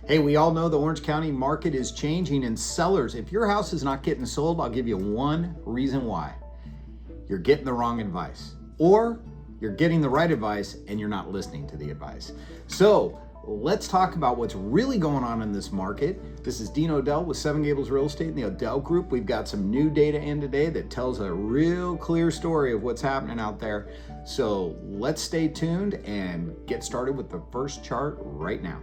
Hey, we all know the Orange County market is changing, and sellers, if your house is not getting sold, I'll give you one reason why. You're getting the wrong advice, or you're getting the right advice and you're not listening to the advice. So let's talk about what's really going on in this market. This is Dean Odell with Seven Gables Real Estate and the Odell Group. We've got some new data in today that tells a real clear story of what's happening out there. So let's stay tuned and get started with the first chart right now.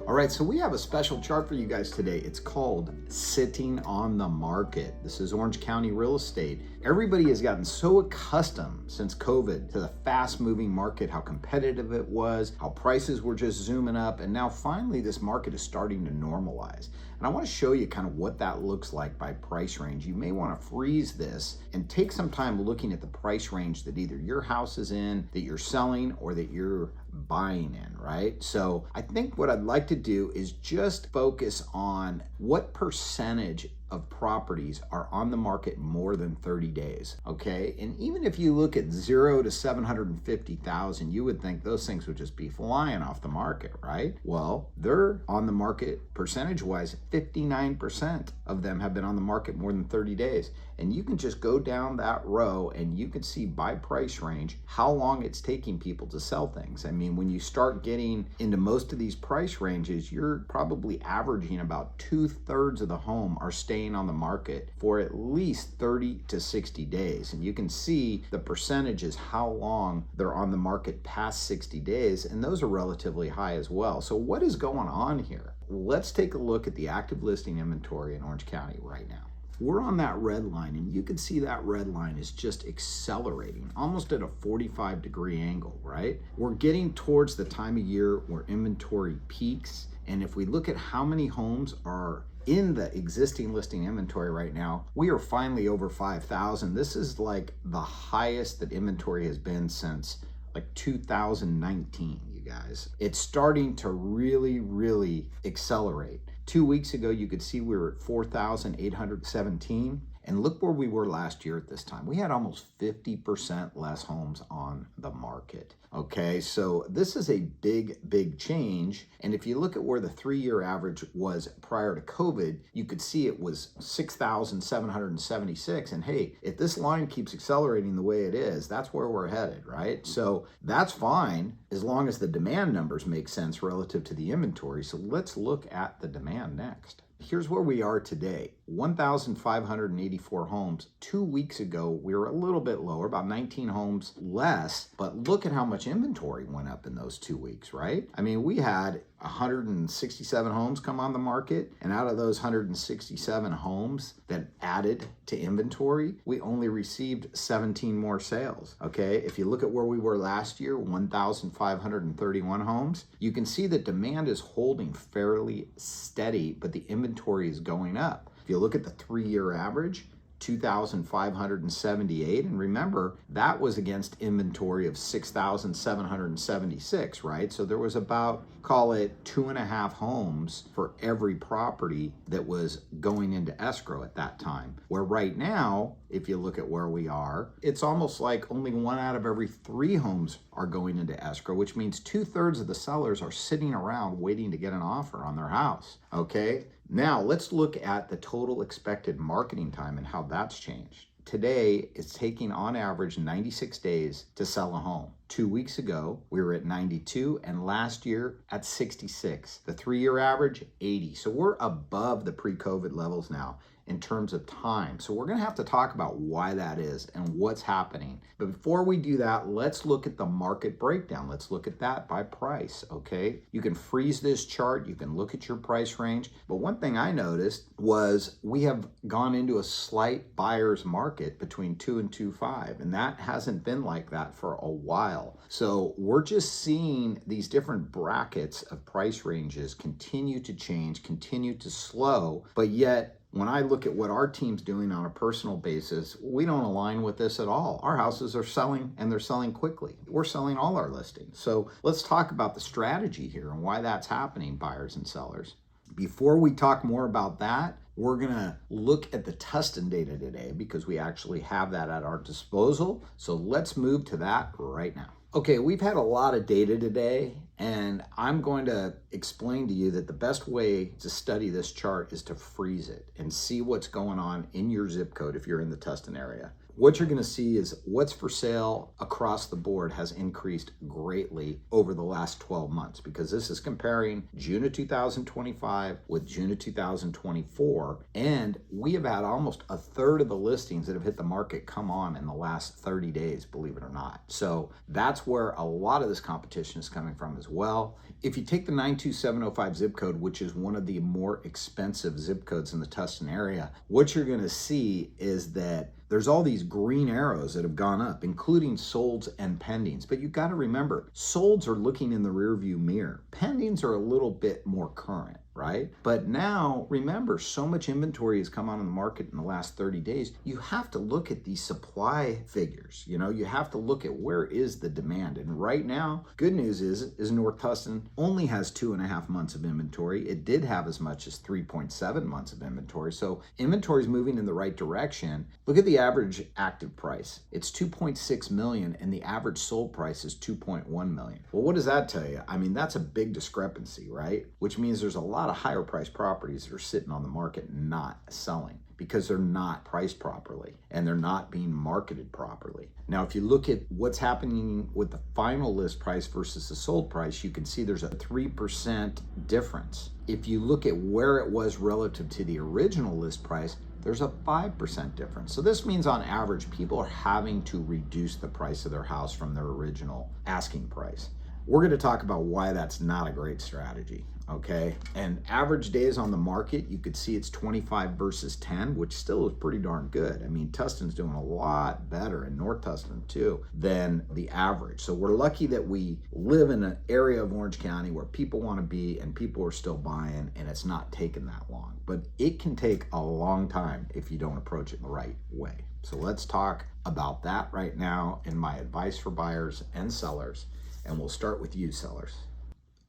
All right, so we have a special chart for you guys today. It's called Sitting on the Market. This is Orange County real estate. Everybody has gotten so accustomed since COVID to the fast-moving market, how competitive it was, how prices were just zooming up, and now finally this market is starting to normalize. And I want to show you kind of what that looks like by price range. You may want to freeze this and take some time looking at the price range that either your house is in, that you're selling, or that you're buying in, right? So I think what I'd like to do is just focus on what percentage of properties are on the market more than 30 days, okay? And even if you look at 0 to 750,000, you would think those things would just be flying off the market, right? Well, they're on the market percentage-wise, 59% of them have been on the market more than 30 days. And you can just go down that row and you can see by price range how long it's taking people to sell things. I mean, when you start getting into most of these price ranges, you're probably averaging about 2/3 of the home are staying on the market for at least 30 to 60 days. And you can see the percentages, how long they're on the market past 60 days, and those are relatively high as well. So what is going on here? Let's take a look at the active listing inventory in Orange County right now. We're on that red line, and you can see that red line is just accelerating almost at a 45-degree angle, right? We're getting towards the time of year where inventory peaks. And if we look at how many homes are in the existing listing inventory right now, we are finally over 5,000. This is like the highest that inventory has been since like 2019, you guys. It's starting to really accelerate. 2 weeks ago, you could see we were at 4,817. And look where we were last year at this time. We had almost 50% less homes on the market. Okay, so this is a big change. And if you look at where the 3-year average was prior to COVID, you could see it was 6,776. And hey, if this line keeps accelerating the way it is, that's where we're headed, right? So that's fine as long as the demand numbers make sense relative to the inventory. So let's look at the demand next. Here's where we are today, 1,584 homes. 2 weeks ago, we were a little bit lower, about 19 homes less, but look at how much inventory went up in those 2 weeks, right? I mean, we had 167 homes come on the market, and out of those 167 homes that added to inventory, we only received 17 more sales, okay? If you look at where we were last year, 1,531 homes, you can see that demand is holding fairly steady, but the inventory is going up. If you look at the 3-year average, 2,578, and remember, that was against inventory of 6,776, right? So there was about, call it 2.5 homes for every property that was going into escrow at that time. Where right now, if you look at where we are, it's almost like only 1 out of every 3 homes are going into escrow, which means 2/3 of the sellers are sitting around waiting to get an offer on their house, okay? Now, let's look at the total expected marketing time and how that's changed. Today, it's taking on average 96 days to sell a home. 2 weeks ago, we were at 92, and last year at 66. The 3-year average, 80. So we're above the pre-COVID levels now in terms of time. So we're gonna have to talk about why that is and what's happening. But before we do that, let's look at the market breakdown. Let's look at that by price, okay? You can freeze this chart, you can look at your price range, but one thing I noticed was we have gone into a slight buyer's market between 2 and 2.5, and that hasn't been like that for a while. So we're just seeing these different brackets of price ranges continue to change, continue to slow, but yet when I look at what our team's doing on a personal basis, we don't align with this at all. Our houses are selling, and they're selling quickly. We're selling all our listings. So let's talk about the strategy here and why that's happening, buyers and sellers. Before we talk more about that, we're gonna look at the Tustin data today because we actually have that at our disposal. So let's move to that right now. Okay, we've had a lot of data today, and I'm going to explain to you that the best way to study this chart is to freeze it and see what's going on in your zip code if you're in the Tustin area. What you're going to see is what's for sale across the board has increased greatly over the last 12 months, because this is comparing June of 2025 with June of 2024. And we have had almost a third of the listings that have hit the market come on in the last 30 days, believe it or not. So that's where a lot of this competition is coming from as well. If you take the 92705 zip code, which is one of the more expensive zip codes in the Tustin area, what you're going to see is that there's all these green arrows that have gone up, including solds and pendings. But you've got to remember, solds are looking in the rearview mirror. Pendings are a little bit more current, right? But now, remember, so much inventory has come on in the market in the last 30 days. You have to look at these supply figures. You know, you have to look at where is the demand. And right now, good news is North Tustin only has 2.5 months of inventory. It did have as much as 3.7 months of inventory. So inventory is moving in the right direction. Look at the average active price. It's 2.6 million and the average sold price is 2.1 million. Well, what does that tell you? I mean, that's a big discrepancy, right? Which means there's a lot of higher priced properties that are sitting on the market not selling because they're not priced properly and they're not being marketed properly. Now, if you look at what's happening with the final list price versus the sold price, you can see there's a 3% difference. If you look at where it was relative to the original list price, there's a 5% difference. So this means on average, people are having to reduce the price of their house from their original asking price. We're going to talk about why that's not a great strategy, okay? And average days on the market, you could see it's 25 versus 10, which still is pretty darn good. I mean, Tustin's doing a lot better, and North Tustin too, than the average. So we're lucky that we live in an area of Orange County where people want to be and people are still buying, and it's not taking that long. But it can take a long time if you don't approach it in the right way. So let's talk about that right now and my advice for buyers and sellers. And we'll start with you, sellers.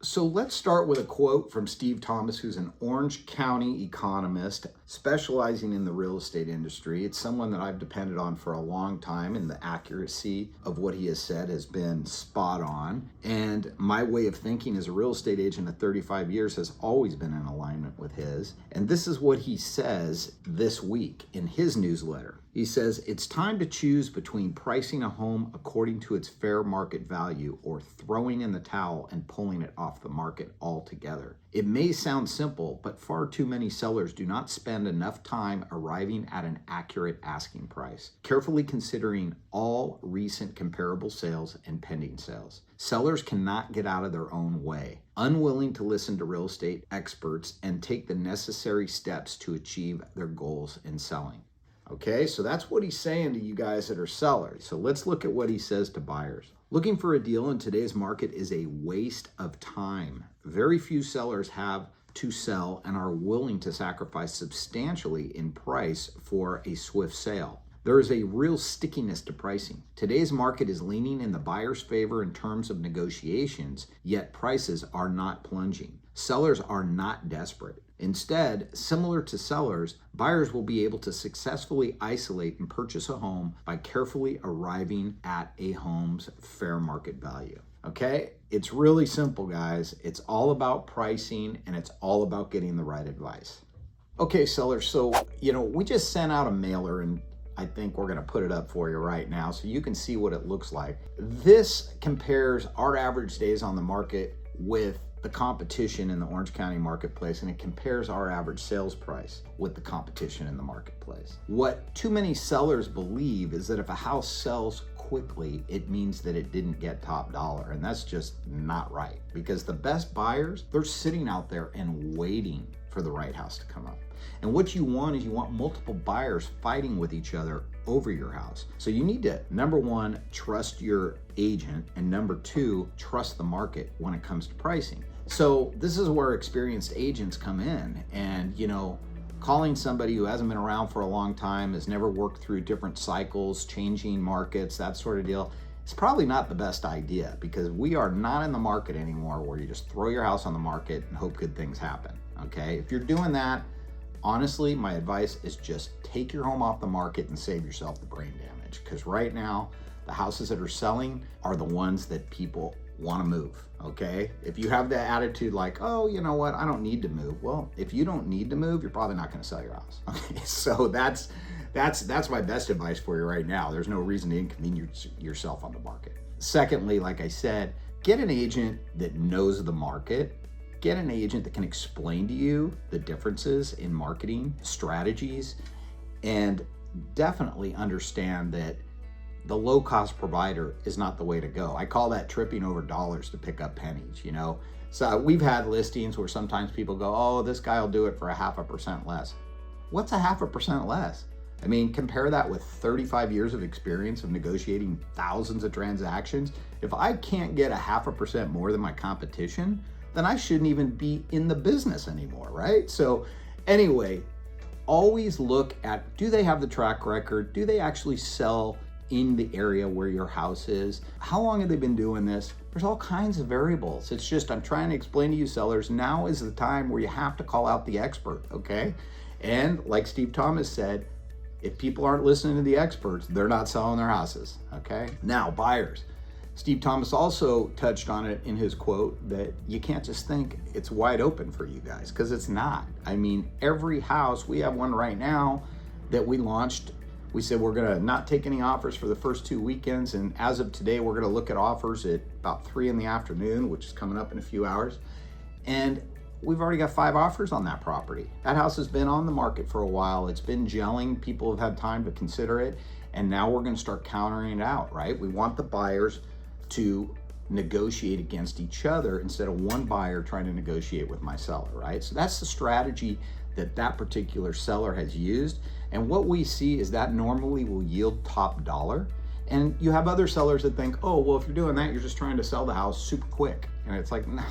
So let's start with a quote from Steve Thomas, who's an Orange County economist specializing in the real estate industry. It's someone that I've depended on for a long time, and the accuracy of what he has said has been spot on. And my way of thinking as a real estate agent of 35 years has always been in alignment with his. And this is what he says this week in his newsletter. He says, it's time to choose between pricing a home according to its fair market value or throwing in the towel and pulling it off the market altogether. It may sound simple, but far too many sellers do not spend enough time arriving at an accurate asking price, carefully considering all recent comparable sales and pending sales. Sellers cannot get out of their own way, unwilling to listen to real estate experts and take the necessary steps to achieve their goals in selling. Okay, so that's what he's saying to you guys that are sellers. So let's look at what he says to buyers. Looking for a deal in today's market is a waste of time. Very few sellers have to sell and are willing to sacrifice substantially in price for a swift sale. There is a real stickiness to pricing. Today's market is leaning in the buyer's favor in terms of negotiations, yet prices are not plunging. Sellers are not desperate. Instead, similar to sellers, buyers will be able to successfully isolate and purchase a home by carefully arriving at a home's fair market value. Okay? It's really simple, guys. It's all about pricing and it's all about getting the right advice. Okay, sellers, so, we just sent out a mailer and I think we're going to put it up for you right now so you can see what it looks like. This compares our average days on the market with the competition in the Orange County marketplace, and it compares our average sales price with the competition in the marketplace. What too many sellers believe is that if a house sells quickly, it means that it didn't get top dollar, and that's just not right, because the best buyers, they're sitting out there and waiting for the right house to come up. And what you want is you want multiple buyers fighting with each other over your house. So you need to, number one, trust your agent, and number two, trust the market when it comes to pricing. So this is where experienced agents come in, and calling somebody who hasn't been around for a long time, has never worked through different cycles, changing markets, that sort of deal, it's probably not the best idea, because we are not in the market anymore where you just throw your house on the market and hope good things happen. Okay, if you're doing that, honestly, my advice is just take your home off the market and save yourself the brain damage, because right now The houses that are selling are the ones that people want to move, okay? If you have the attitude like, oh, you know what, I don't need to move. Well, if you don't need to move, you're probably not going to sell your house. Okay, so that's my best advice for you right now. There's no reason to inconvenience yourself on the market. Secondly, like I said, get an agent that knows the market. Get an agent that can explain to you the differences in marketing strategies, and definitely understand that the low-cost provider is not the way to go. I call that tripping over dollars to pick up pennies, you know? So we've had listings where sometimes people go, oh, this guy will do it for 0.5% less. What's 0.5% less? I mean, compare that with 35 years of experience of negotiating thousands of transactions. If I can't get 0.5% more than my competition, then I shouldn't even be in the business anymore, right? So anyway, always look at, do they have the track record? Do they actually sell in the area where your house is? How long have they been doing this? There's all kinds of variables. It's just, I'm trying to explain to you sellers, now is the time where you have to call out the expert, okay? And like Steve Thomas said, if people aren't listening to the experts, they're not selling their houses, okay? Now, buyers. Steve Thomas also touched on it in his quote that you can't just think it's wide open for you guys, because it's not. I mean, every house, we have one right now that we launched. We said we're gonna not take any offers for the first 2 weekends, and as of today, we're gonna look at offers at about 3 in the afternoon, which is coming up in a few hours. And we've already got 5 offers on that property. That house has been on the market for a while. It's been gelling. People have had time to consider it. And now we're gonna start countering it out, right? We want the buyers to negotiate against each other instead of one buyer trying to negotiate with my seller, right? So that's the strategy that particular seller has used. And what we see is that normally will yield top dollar. And you have other sellers that think, oh, well, if you're doing that, you're just trying to sell the house super quick. And it's like, no,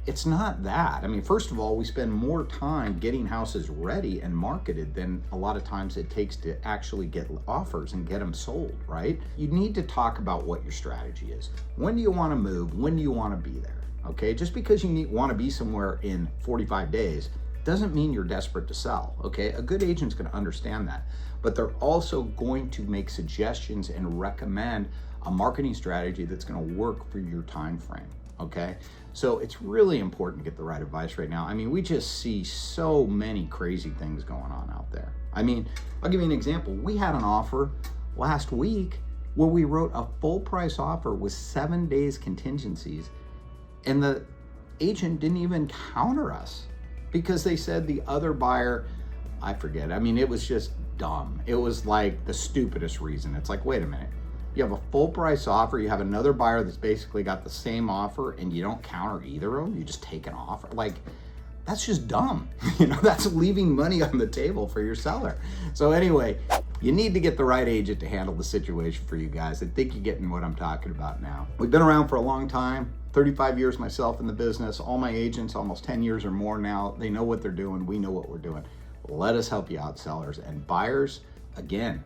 it's not that. I mean, first of all, we spend more time getting houses ready and marketed than a lot of times it takes to actually get offers and get them sold, right? You need to talk about what your strategy is. When do you want to move? When do you want to be there? Okay, just because you want to be somewhere in 45 days doesn't mean you're desperate to sell, okay? A good agent's going to understand that, but they're also going to make suggestions and recommend a marketing strategy that's going to work for your time frame, okay? So it's really important to get the right advice right now. I mean, we just see so many crazy things going on out there. I mean, I'll give you an example. We had an offer last week where we wrote a full price offer with 7 days contingencies, and the agent didn't even counter us because they said the other buyer, I forget. I mean, it was just dumb. It was like the stupidest reason. It's like, wait a minute. You have a full price offer, you have another buyer that's basically got the same offer, and you don't counter either of them, you just take an offer. Like, that's just dumb. You know, that's leaving money on the table for your seller. So anyway, you need to get the right agent to handle the situation for you guys. I think you're getting what I'm talking about now. We've been around for a long time, 35 years myself in the business, all my agents, almost 10 years or more now. They know what they're doing, we know what we're doing. Let us help you out, sellers. And buyers, again,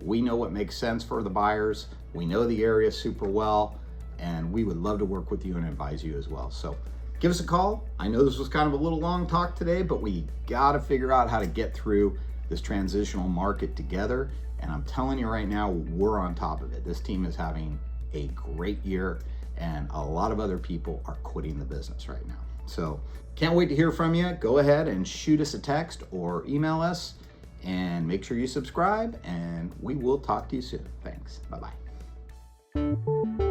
we know what makes sense for the buyers. We know the area super well, and we would love to work with you and advise you as well. So give us a call. I know this was kind of a little long talk today, but we got to figure out how to get through this transitional market together. And I'm telling you right now, we're on top of it. This team is having a great year, and a lot of other people are quitting the business right now. So can't wait to hear from you. Go ahead and shoot us a text or email us. And make sure you subscribe, and we will talk to you soon. Thanks. Bye-bye.